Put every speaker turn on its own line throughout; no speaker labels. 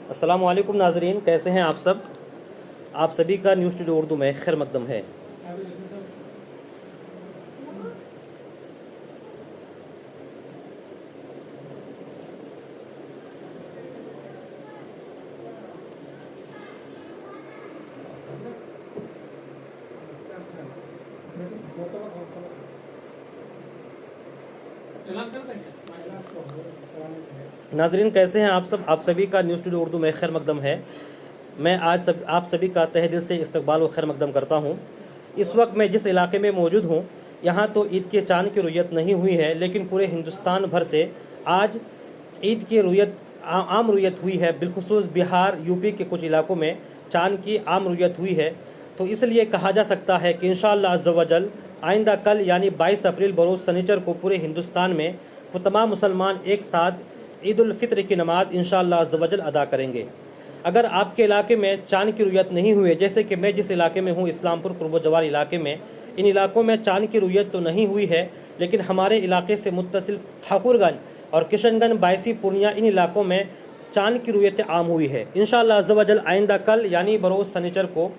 अस्सलाम वालेकुम नाजरीन, कैसे हैं आप सब। आप सभी का न्यूज़ टुडे उर्दू में खैर मकदम है। नाजरीन कैसे हैं आप सब। आप सभी का न्यूज़ टुडे उर्दू में खैर मकदम है। मैं आज आप सभी का तहे दिल से इस्तकबाल व खैर मकदम करता हूँ। इस वक्त मैं जिस इलाके में मौजूद हूँ, यहाँ तो ईद के चांद की रुयत नहीं हुई है, लेकिन पूरे हिंदुस्तान भर से आज ईद की रुयत आम रुयत हुई है। बिलखुसूस बिहार, यूपी के कुछ इलाकों में चांद की आम रुयत हुई है। तो इसलिए कहा जा सकता है कि इंशाअल्लाह अज़्ज़ व जल आइंदा कल यानी 22 अप्रैल बरोज़ सनीचर को पूरे हिंदुस्तान में वो तमाम मुसलमान एक साथ ईद उल फित्र की नमाज इंशाअल्लाह अज़्ज़ व जल अदा करेंगे। अगर आपके इलाके में चांद की रुयत नहीं हुई, जैसे कि मैं जिस इलाके में हूँ, इस्लामपुर कुर्ब जवार इलाके में, इन इलाकों में चांद की रुयत तो नहीं हुई है, लेकिन हमारे इलाके से मुत्तसिल ठाकुरगंज और किशनगंज, बायसी, पूर्णिया, इन इलाकों में चांद की रुयत आम हुई है। इंशाअल्लाह अज़्ज़ व जल आइंदा कल यानी बरोज़ सनीचर को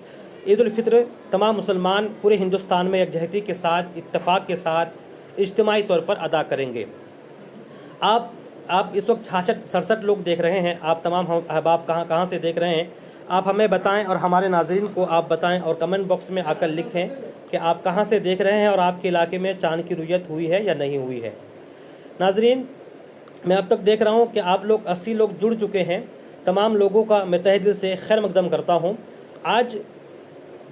ईद उल फित्र तमाम मुसलमान पूरे हिंदुस्तान में यकजहती के साथ, इत्तफाक के साथ, इज्तिमाई तौर पर अदा करेंगे। आप इस वक्त 66-67 लोग देख रहे हैं। आप तमाम अहबाब कहाँ से देख रहे हैं, आप हमें बताएं और हमारे नाजरीन को आप बताएं और कमेंट बॉक्स में आकर लिखें कि आप कहाँ से देख रहे हैं और आपके इलाके में चांद की रुयत हुई है या नहीं हुई है। नाजरीन, मैं अब तक देख रहा हूँ कि आप लोग 80 लोग जुड़ चुके हैं। तमाम लोगों का मैं तहे दिल से खैर मकदम करता हूँ। आज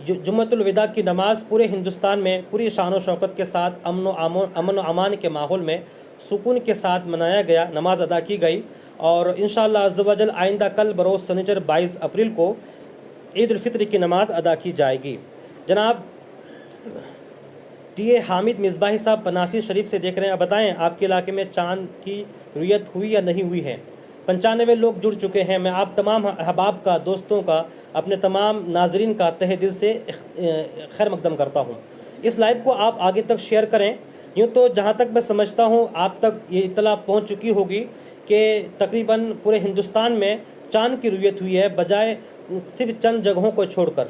जुम्मतुल विदा की नमाज़ पूरे हिंदुस्तान में पूरी शान व शौकत के साथ अमन व अमान के माहौल में सुकून के साथ मनाया गया, नमाज अदा की गई। और इंशाअल्लाह अज़्ज़ व जल आइंदा कल बरोज़ सनीचर 22 अप्रैल को ईद उल फित्र की नमाज अदा की जाएगी। जनाब टी ए हामिद मिसबाही साहब पनासी शरीफ से देख रहे हैं। बताएं आपके इलाके में चांद की रुयत हुई या नहीं हुई है। 95 लोग जुड़ चुके हैं। मैं आप तमाम अहबाब का, दोस्तों का, अपने तमाम नाजरीन का तहे दिल से खैर मकदम करता हूँ। इस लाइव को आप आगे तक शेयर करें। यूँ तो जहाँ तक मैं समझता हूँ आप तक ये इत्तला पहुँच चुकी होगी कि तकरीबन पूरे हिंदुस्तान में चांद की रुयत हुई है, बजाय सिर्फ चंद जगहों को छोड़कर।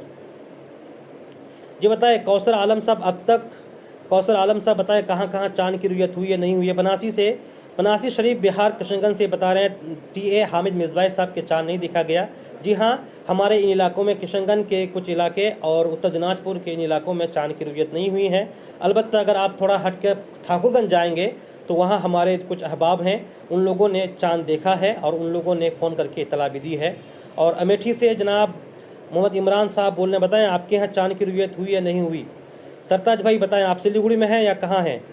जी बताएं कौसर आलम साहब बताएं कहाँ कहाँ चांद की रुयत हुई है, नहीं हुई है। पनासी शरीफ बिहार किशनगंज से बता रहे हैं टी ए हामिद मिसबाही साहब के चांद नहीं दिखा गया। जी हाँ, हमारे इन इलाकों में किशनगंज के कुछ इलाके और उत्तर दिनाजपुर के इन इलाकों में चांद की रुयत नहीं हुई है। अलबत्ता अगर आप थोड़ा हट कर ठाकुरगंज जाएंगे तो वहाँ हमारे कुछ अहबाब हैं, उन लोगों ने चांद देखा है और उन लोगों ने फ़ोन करके इतला भी दी है। और अमेठी से जनाब मोहम्मद इमरान साहब बोलने, बताएं आपके यहाँ चांद की रुयत हुई या नहीं हुई। सरताज भाई बताएं आप सिलीगुड़ी में हैं या कहाँ हैं।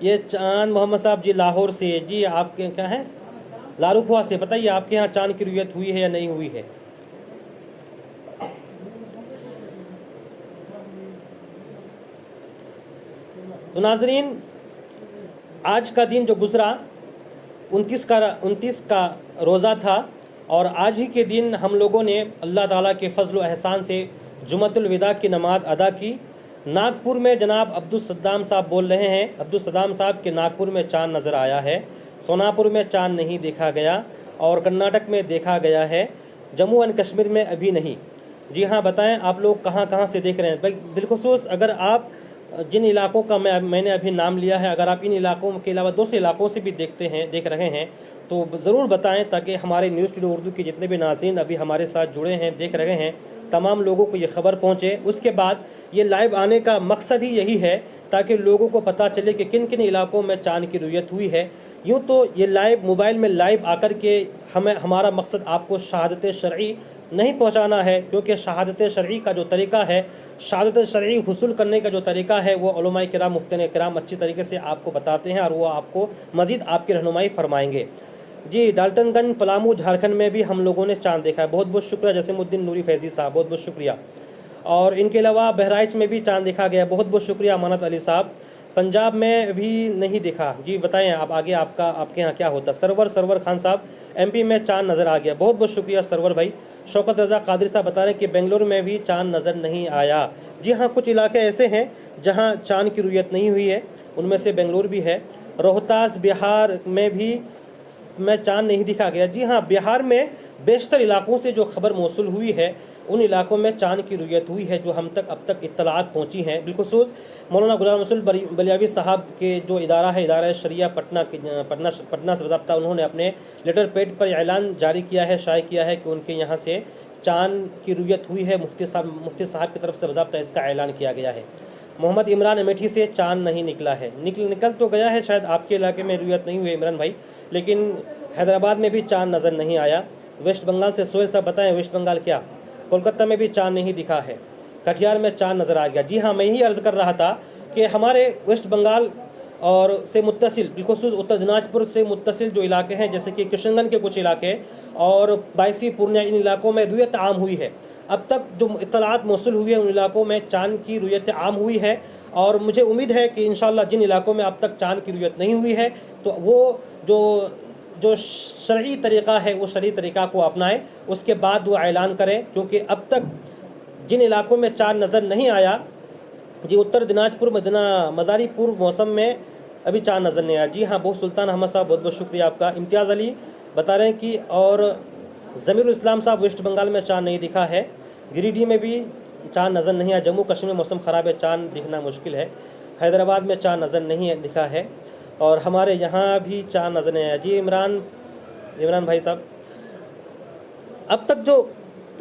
ये चांद मोहम्मद साहब जी लाहौर से। जी आपके क्या हैं, लारूखुआ से। बताइए आपके यहाँ चांद की रुयत हुई है या नहीं हुई है। तो नाजरीन, आज का दिन जो गुजरा 29 का रोज़ा था और आज ही के दिन हम लोगों ने अल्लाह ताला के फजल व एहसान से जुम्मतुल विदा की नमाज अदा की। नागपुर में जनाब अब्दुल सद्दाम साहब बोल रहे हैं, अब्दुल सद्दाम साहब के नागपुर में चांद नज़र आया है, सोनापुर में चांद नहीं देखा गया और कर्नाटक में देखा गया है, जम्मू एंड कश्मीर में अभी नहीं। जी हाँ, बताएं आप लोग कहाँ कहाँ से देख रहे हैं। बिलखुसूस अगर आप जिन इलाकों का मैंने अभी नाम लिया है, अगर आप इन इलाकों के अलावा दूसरे इलाकों से भी देख रहे हैं तो ज़रूर बताएं, ताकि हमारे न्यूज़ टुडे उर्दू के जितने भी नाज़रीन अभी हमारे साथ जुड़े हैं, देख रहे हैं, तमाम लोगों को ये ख़बर पहुँचे। उसके बाद ये लाइव आने का मकसद ही यही है ताकि लोगों को पता चले कि किन किन इलाकों में चांद की रुयत हुई है। यूँ तो ये लाइव मोबाइल में लाइव आकर के हमारा मकसद आपको शहादत शरई नहीं पहुँचाना है, क्योंकि शहादत शरई का जो तरीका है, शहादत शरई हुसूल करने का जो तरीका है, वो उलमाए किराम, मुफ्तिन किराम अच्छी तरीके से आपको बताते हैं और वो आपको मज़ीद आपकी रहनुमाई फरमाएंगे। जी डाल्टनगंज, पलामू, झारखंड में भी हम लोगों ने चांद देखा है। बहुत बहुत शुक्रिया जसीमुद्दीन नूरी फैज़ी साहब, बहुत बहुत शुक्रिया। और इनके अलावा बहराइच में भी चांद देखा गया, बहुत बहुत शुक्रिया अमानत अली साहब। पंजाब में भी नहीं देखा। जी बताएं आप आगे आपके यहाँ क्या होता। सरवर खान साहब, एमपी में चांद नज़र आ गया, बहुत बहुत शुक्रिया सरवर भाई। शौकत रज़ा कादिर साहब बता रहे हैं कि बेंगलुरु में भी चांद नज़र नहीं आया। जी हाँ, कुछ इलाके ऐसे हैं जहाँ चांद की रुयत नहीं हुई है, उनमें से बेंगलुरु भी है। रोहतास बिहार में भी में चाँद नहीं दिखा गया। जी हाँ, बिहार में बेशतर इलाकों से जो खबर मौसूल हुई है उन इलाकों में चाँद की रुयत हुई है जो हम तक अब तक इत्तलात पहुँची हैं। बिलखुसूस मौलाना गुलाम रसूल बलियावी साहब के जो इदारा है, इदारा शरिया पटना से बाज़ाब्ता, उन्होंने अपने लेटर पैड पर ऐलान जारी किया है, शाये किया है कि उनके यहाँ से चाँद की रुयत हुई है। मुफ्ती साहब की तरफ से बाज़ाब्ता इसका ऐलान किया गया है। मोहम्मद इमरान अमेठी से चाँद नहीं निकला है। निकल तो गया है, शायद आपके इलाके में रुयत नहीं हुई इमरान भाई, लेकिन हैदराबाद में भी चाँद नज़र नहीं आया। वेस्ट बंगाल से सोहेल साहब बताएं, वेस्ट बंगाल क्या? कोलकाता में भी चाँद नहीं दिखा है। कटिहार में चाँद नज़र आ गया। जी हाँ, मैं यही अर्ज़ कर रहा था कि हमारे वेस्ट बंगाल और से मुत्तसिल, बिलखुसूस उत्तर दिनाजपुर से मुत्तसिल जो इलाके हैं, जैसे कि किशनगंज के कुछ इलाके और बायसी, पूर्णिया, इन इलाकों में रुयत आम हुई है। अब तक जो इत्तलात मौसूल हुई है उन इलाकों में चाँद की रुयत आम हुई है, और मुझे उम्मीद है कि इंशाअल्लाह जिन इलाकों में अब तक चाँद की रुयत नहीं हुई है तो वो जो शरई तरीक़ा है वो शरई तरीक़ा को अपनाएं, उसके बाद वो ऐलान करें। क्योंकि अब तक जिन इलाकों में चाँद नज़र नहीं आया, जी उत्तर दिनाजपुर, मदारीपुर मौसम में अभी चाँद नज़र नहीं आया। जी हाँ, बहुत सुल्तान अहमद साहब, बहुत बहुत शुक्रिया आपका। इम्तियाज़ अली बता रहे हैं कि और ज़मीरुल इस्लाम साहब वेस्ट बंगाल में चाँद नहीं दिखा है। गिरिडीह में भी चाँद नज़र नहीं आया। जम्मू कश्मीर में मौसम ख़राब है, चाँद दिखना मुश्किल है। हैदराबाद में चाँद नज़र नहीं दिखा है, और हमारे यहाँ भी चाँद नज़र नहीं आया। जी इमरान भाई साहब, अब तक जो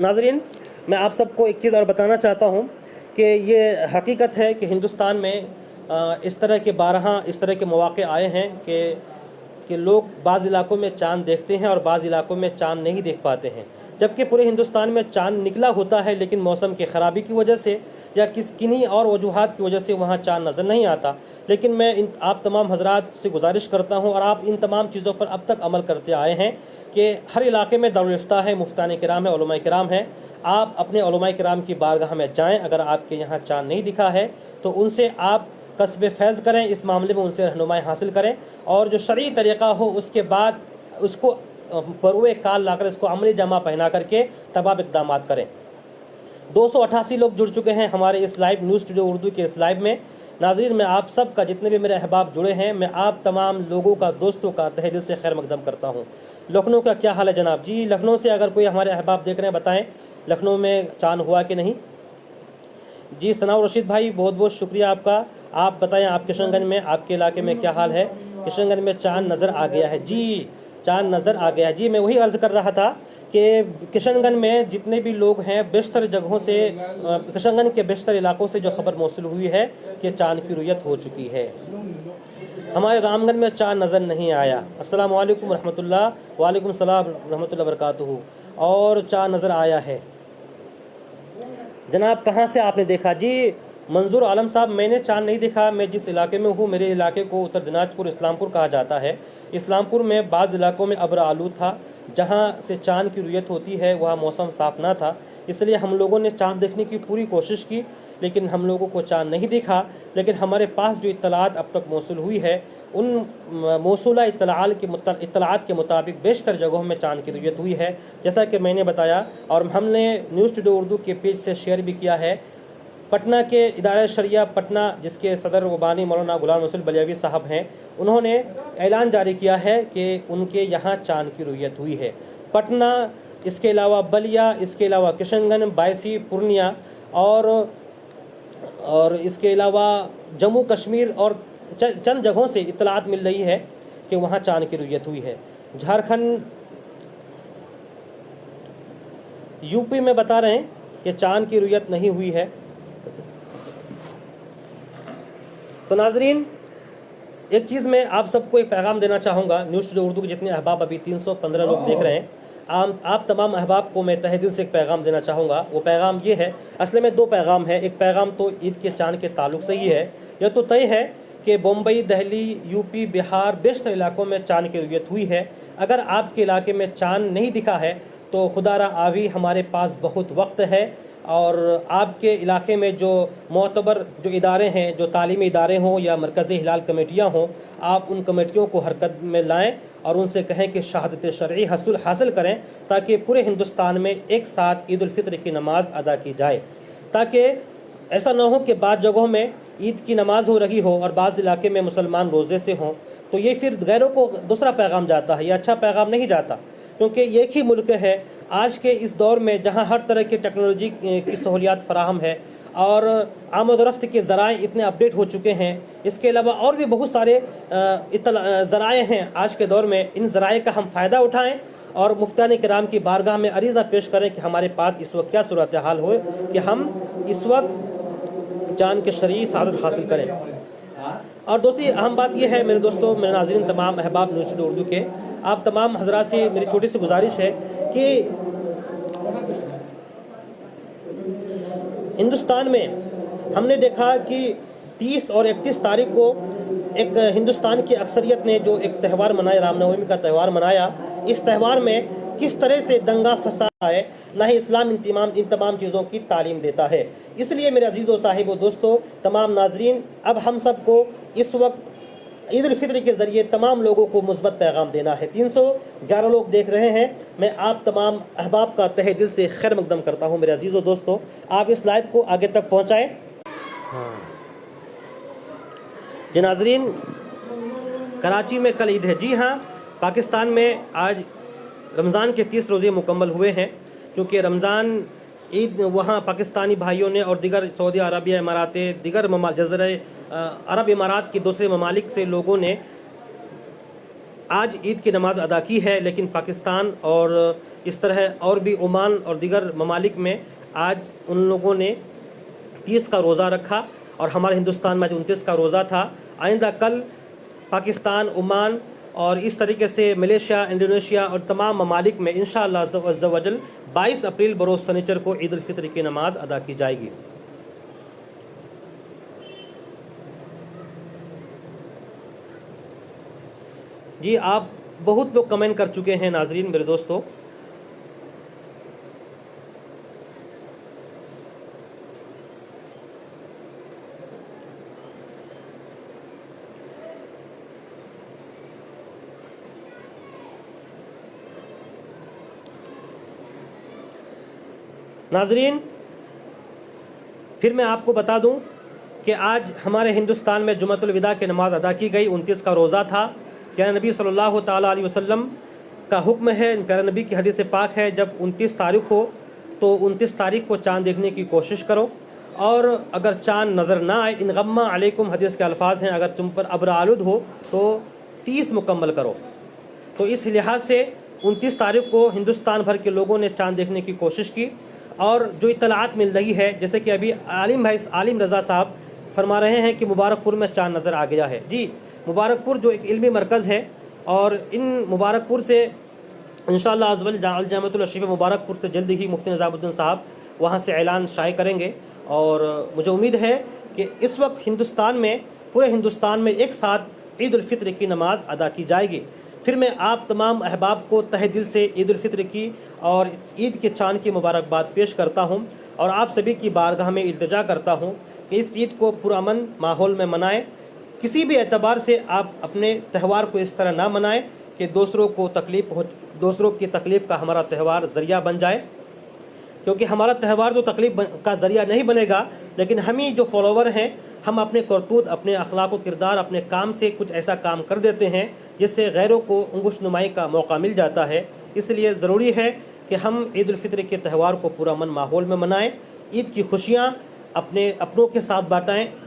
नाज़रीन, मैं आप सबको एक चीज़ और बताना चाहता हूँ कि ये हकीकत है कि हिंदुस्तान में इस तरह के मौक़े आए हैं कि लोग बाज़ इलाकों में चाँद देखते हैं और बाज़ इलाकों में चाँद नहीं देख पाते हैं, जबकि पूरे हिंदुस्तान में चाँद निकला होता है, लेकिन मौसम की ख़राबी की वजह से या किन्हीं और वजूहात की वजह से वहाँ चाँद नज़र नहीं आता। लेकिन मैं आप तमाम हज़रात से गुजारिश करता हूँ, और आप इन तमाम चीज़ों पर अब तक अमल करते आए हैं कि हर इलाके में दारुल इफ्ता है, मुफ्तान किराम है, उलमा किराम हैं। आप अपने उलमा किराम की बारगाह में जाएँ। अगर आपके यहाँ चाँद नहीं दिखा है तो उनसे आप कस्ब फैज़ करें, इस मामले में उनसे रहनुमाई हासिल करें, और जो शरई तरीक़ा हो उसके बाद उसको बरुए काल लाकर इसको अमली जमा पहना करके तब आप इक़दाम करें। 288 लोग जुड़ चुके हैं हमारे इस लाइव न्यूज़ स्टूडियो उर्दू के इस लाइव में। नाज़रीन, मैं आप सब का, जितने भी मेरे अहबाब जुड़े हैं, मैं आप तमाम लोगों का, दोस्तों का तहे दिल से खैर मकदम करता हूँ। लखनऊ का क्या हाल है जनाब? जी, लखनऊ से अगर कोई हमारे अहबाब देख रहे हैं, बताएँ लखनऊ में चाँद हुआ कि नहीं। जी सनाउ रशीद भाई, बहुत बहुत शुक्रिया आपका। आप बताएं, आप किशनगंज में, आपके इलाके में क्या हाल है? किशनगंज में चाँद नज़र आ गया है। जी, चाँद नज़र आ गया। जी, मैं वही अर्ज़ कर रहा था कि किशनगंज में जितने भी लोग हैं, बेशतर जगहों से, किशनगंज के बेशतर इलाकों से जो खबर मौसूल हुई है कि चाँद की रुयत हो चुकी है। हमारे रामगंज में चाँद नज़र नहीं आया। अस्सलामु अलैकुम रहमतुल्लाह, वालेकुम सलाम रहमतुल्लाह बरकातुहू। और चाँद नज़र आया है जनाब। कहाँ से आपने देखा? जी मंजूर आलम साहब, मैंने चाँद नहीं देखा। मैं जिस इलाके में हूँ, मेरे इलाके को उत्तर दिनाजपुर इस्लामपुर कहा जाता है। इस्लामपुर में बाज़ इलाकों में अब्र आलूद था, जहाँ से चाँद की रुयत होती है वहाँ मौसम साफ़ ना था, इसलिए हम लोगों ने चाँद देखने की पूरी कोशिश की, लेकिन हम लोगों को चाँद नहीं दिखा। लेकिन हमारे पास जो इत्तलात अब तक मौसूल हुई है, उन मौसूला इत्तलात के मुताबिक बेशतर जगहों में चाँद की रुयत हुई है, जैसा कि मैंने बताया, और हमने न्यूज़ स्टूडियो उर्दू के पेज से शेयर भी किया है। पटना के इदारा शरिया पटना, जिसके सदर व बानी मौलाना गुलाम रसूल बलियावी साहब हैं, उन्होंने ऐलान जारी किया है कि उनके यहाँ चाँद की रुयत हुई है। पटना, इसके अलावा बलिया, इसके अलावा किशनगंज, बायसी, पूर्णिया और इसके अलावा जम्मू कश्मीर और चंद जगहों से इत्तलात मिल रही है कि वहाँ चाँद की रुयत हुई है। झारखंड, यूपी में बता रहे हैं कि चाँद की रुयत नहीं हुई है। तो नाजरीन, एक चीज़ मैं आप सबको एक पैगाम देना चाहूँगा। न्यूज़ स्टूडियो उर्दू के जितने अहबाब, अभी 315 लोग देख रहे हैं, आप तमाम अहबाब को मैं तहे दिल से एक पैगाम देना चाहूँगा। वो पैगाम ये है, असल में दो पैगाम है। एक पैगाम तो ईद के चाँद के ताल्लुक़ से ही है। यह तो तय है कि बम्बई, दिल्ली, यूपी, बिहार, बेशतर इलाकों में चाँद की रुयत हुई है। अगर आपके इलाके में चाँद नहीं दिखा है तो खुदारा आवी, हमारे पास बहुत वक्त है, और आपके इलाके में जो मोतबर जो इदारे हैं, जो तालीमी इदारे हों या मरकज़ी हिलाल कमेटियाँ हों, आप उन कमेटियों को हरकत में लाएं और उनसे कहें कि शहादत शरई हासिल करें, ताकि पूरे हिंदुस्तान में एक साथ ईद उल फित्र की नमाज़ अदा की जाए, ताकि ऐसा ना हो कि बाद जगहों में ईद की नमाज़ हो रही हो और बाज़ इलाके में मुसलमान रोज़े से हों। تو یہ پھر غیروں کو دوسرا پیغام جاتا ہے، یہ اچھا پیغام نہیں جاتا، کیونکہ ایک ہی ملک ہے آج کے اس دور میں جہاں ہر طرح کی ٹیکنالوجی کی سہولیات فراہم ہے اور آمد و رفت کے ذرائع اتنے اپڈیٹ ہو چکے ہیں۔ اس کے علاوہ اور بھی بہت سارے ذرائع ہیں آج کے دور میں، ان ذرائع کا ہم فائدہ اٹھائیں اور مفتیان کرام کی بارگاہ میں عریضہ پیش کریں کہ ہمارے پاس اس وقت کیا صورتحال ہو کہ ہم اس وقت جان کے شرعی سعادت حاصل کریں۔ اور دوسری اہم بات یہ ہے میرے دوستوں، میرے ناظرین، تمام احباب یونیورسٹی اردو کے، آپ تمام حضرات سے میری چھوٹی سی گزارش ہے کہ ہندوستان میں ہم نے دیکھا کہ 30 اور 31 تاریخ کو ایک ہندوستان کی اکثریت نے جو ایک تہوار منایا، رام نومی کا تہوار منایا، اس تہوار میں کس طرح سے دنگا فساد ہے، نہ ہی اسلام ان تمام چیزوں کی تعلیم دیتا ہے۔ اس لیے میرے عزیزوں، صاحبوں، دوستوں، تمام ناظرین، اب ہم سب کو اس وقت عید الفطر کے ذریعے تمام لوگوں کو مثبت پیغام دینا ہے۔ 311 لوگ دیکھ رہے ہیں، میں آپ تمام احباب کا تہہ دل سے خیر مقدم کرتا ہوں۔ میرے عزیزوں، دوستوں، آپ اس لائیو کو آگے تک پہنچائیں۔ جی ناظرین، کراچی میں کل عید ہے۔ جی ہاں، پاکستان میں آج رمضان کے 30 روزے مکمل ہوئے ہیں، کیونکہ رمضان عید وہاں پاکستانی بھائیوں نے اور دیگر سعودی عربیہ، امارات، دیگر جزیرہ عرب امارات کے دوسرے ممالک سے لوگوں نے آج عید کی نماز ادا کی ہے، لیکن پاکستان اور اس طرح اور بھی عمان اور دیگر ممالک میں آج ان لوگوں نے 30 کا روزہ رکھا اور ہمارے ہندوستان میں آج 29 کا روزہ تھا۔ آئندہ کل پاکستان، عمان اور اس طریقے سے ملیشیا، انڈونیشیا اور تمام ممالک میں انشاءاللہ عز و جل 22 اپریل بروز سنیچر کو عید الفطر کی نماز ادا کی جائے گی۔ جی، آپ بہت لوگ کمنٹ کر چکے ہیں ناظرین، میرے دوستو۔ ناظرین، پھر میں آپ کو بتا دوں کہ آج ہمارے ہندوستان میں جمعۃ الوداع کی نماز ادا کی گئی، 29 کا روزہ تھا۔ پیارے نبی صلی اللہ تعالیٰ علیہ وسلم کا حکم ہے، پیارے نبی کی حدیث پاک ہے، جب 29 تاریخ ہو تو 29 تاریخ کو چاند دیکھنے کی کوشش کرو، اور اگر چاند نظر نہ آئے، ان غمّ علیکم حدیث کے الفاظ ہیں، اگر تم پر ابر آلود ہو تو 30 مکمل کرو۔ تو اس لحاظ سے 29 تاریخ کو ہندوستان بھر کے لوگوں نے چاند دیکھنے کی کوشش کی، اور جو اطلاعات مل رہی ہے، جیسے کہ ابھی عالم رضا صاحب فرما رہے ہیں کہ مبارک پور میں چاند نظر آ گیا ہے۔ جی، مبارک پور جو ایک علمی مرکز ہے، اور ان مبارک پور سے انشاءاللہ عز و جل جامعۃ الاشرف مبارک پور سے جلد ہی مفتی نظام الدین صاحب وہاں سے اعلان شائع کریں گے، اور مجھے امید ہے کہ اس وقت ہندوستان میں، پورے ہندوستان میں ایک ساتھ عید الفطر کی نماز ادا کی جائے گی۔ پھر میں آپ تمام احباب کو تہہ دل سے عید الفطر کی اور عید کے چاند کی مبارکباد پیش کرتا ہوں، اور آپ سبھی کی بارگاہ میں التجا کرتا ہوں کہ اس عید کو پرامن ماحول میں منائیں۔ کسی بھی اعتبار سے آپ اپنے تہوار کو اس طرح نہ منائیں کہ دوسروں کی تکلیف کا ہمارا تہوار ذریعہ بن جائے، کیونکہ ہمارا تہوار تو تکلیف کا ذریعہ نہیں بنے گا، لیکن ہم ہی جو فالوور ہیں، ہم اپنے کرتوت، اپنے اخلاق و کردار، اپنے کام سے کچھ ایسا کام کر دیتے ہیں جس سے غیروں کو انگشت نمائی کا موقع مل جاتا ہے۔ اس لیے ضروری ہے کہ ہم عید الفطر کے تہوار کو پرامن ماحول میں منائیں، عید کی خوشیاں اپنوں کے ساتھ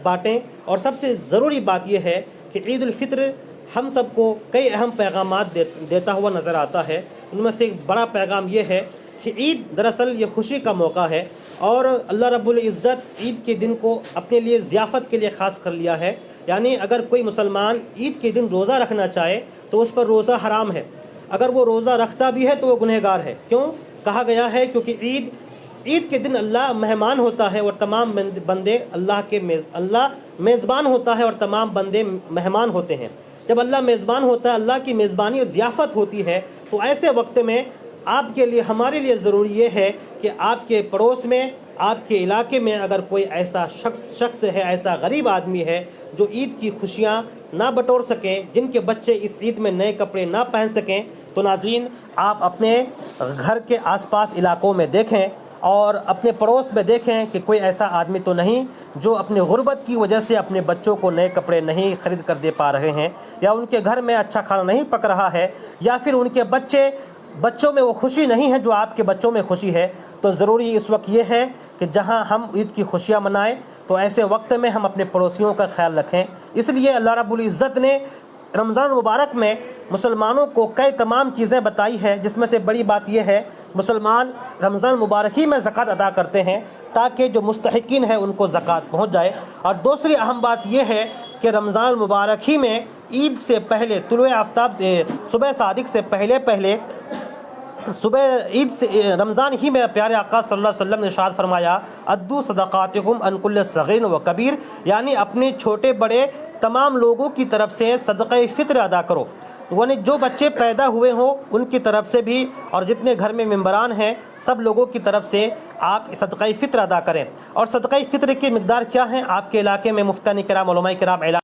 بانٹیں، اور سب سے ضروری بات یہ ہے کہ عید الفطر ہم سب کو کئی اہم پیغامات دیتا ہوا نظر آتا ہے۔ ان میں سے ایک بڑا پیغام یہ ہے کہ عید دراصل یہ خوشی کا موقع ہے، اور اللہ رب العزت عید کے دن کو اپنے لیے ضیافت کے لیے خاص کر لیا ہے۔ یعنی اگر کوئی مسلمان عید کے دن روزہ رکھنا چاہے تو اس پر روزہ حرام ہے، اگر وہ روزہ رکھتا بھی ہے تو وہ گنہگار ہے۔ کیوں کہا گیا ہے؟ کیونکہ عید کے دن اللہ مہمان ہوتا ہے اور تمام بندے اللہ میزبان ہوتا ہے اور تمام بندے مہمان ہوتے ہیں۔ جب اللہ میزبان ہوتا ہے، اللہ کی میزبانی اور ضیافت ہوتی ہے، تو ایسے وقت میں آپ کے لیے، ہمارے لیے ضروری یہ ہے کہ آپ کے پڑوس میں، آپ کے علاقے میں اگر کوئی ایسا شخص ہے، ایسا غریب آدمی ہے جو عید کی خوشیاں نہ بٹور سکیں، جن کے بچے اس عید میں نئے کپڑے نہ پہن سکیں، تو ناظرین، آپ اپنے گھر کے آس پاس علاقوں میں دیکھیں اور اپنے پڑوس میں دیکھیں کہ کوئی ایسا آدمی تو نہیں جو اپنے غربت کی وجہ سے اپنے بچوں کو نئے کپڑے نہیں خرید کر دے پا رہے ہیں، یا ان کے گھر میں اچھا کھانا نہیں پک رہا ہے، یا پھر ان کے بچوں میں وہ خوشی نہیں ہے جو آپ کے بچوں میں خوشی ہے۔ تو ضروری اس وقت یہ ہے کہ جہاں ہم عید کی خوشیاں منائیں تو ایسے وقت میں ہم اپنے پڑوسیوں کا خیال رکھیں۔ اس لیے اللہ رب العزت نے رمضان المبارک میں مسلمانوں کو کئی تمام چیزیں بتائی ہے، جس میں سے بڑی بات یہ ہے مسلمان رمضان المبارک ہی میں زکوٰۃ ادا کرتے ہیں تاکہ جو مستحقین ہیں ان کو زکوٰۃ پہنچ جائے۔ اور دوسری اہم بات یہ ہے کہ رمضان المبارک ہی میں عید سے پہلے طلوع آفتاب سے صبح صادق سے پہلے صبح عید سے رمضان ہی میں پیارے آقا صلی اللہ علیہ وسلم نے ارشاد فرمایا ادو صدقاتکم عن کل صغیر و کبیر، یعنی اپنے چھوٹے بڑے تمام لوگوں کی طرف سے صدقہ فطر ادا کرو، یعنی جو بچے پیدا ہوئے ہوں ان کی طرف سے بھی، اور جتنے گھر میں ممبران ہیں سب لوگوں کی طرف سے آپ صدقہ فطر ادا کریں۔ اور صدقہ فطر کی مقدار کیا ہے آپ کے علاقے میں مفتیان کرام علماء کرام اعلان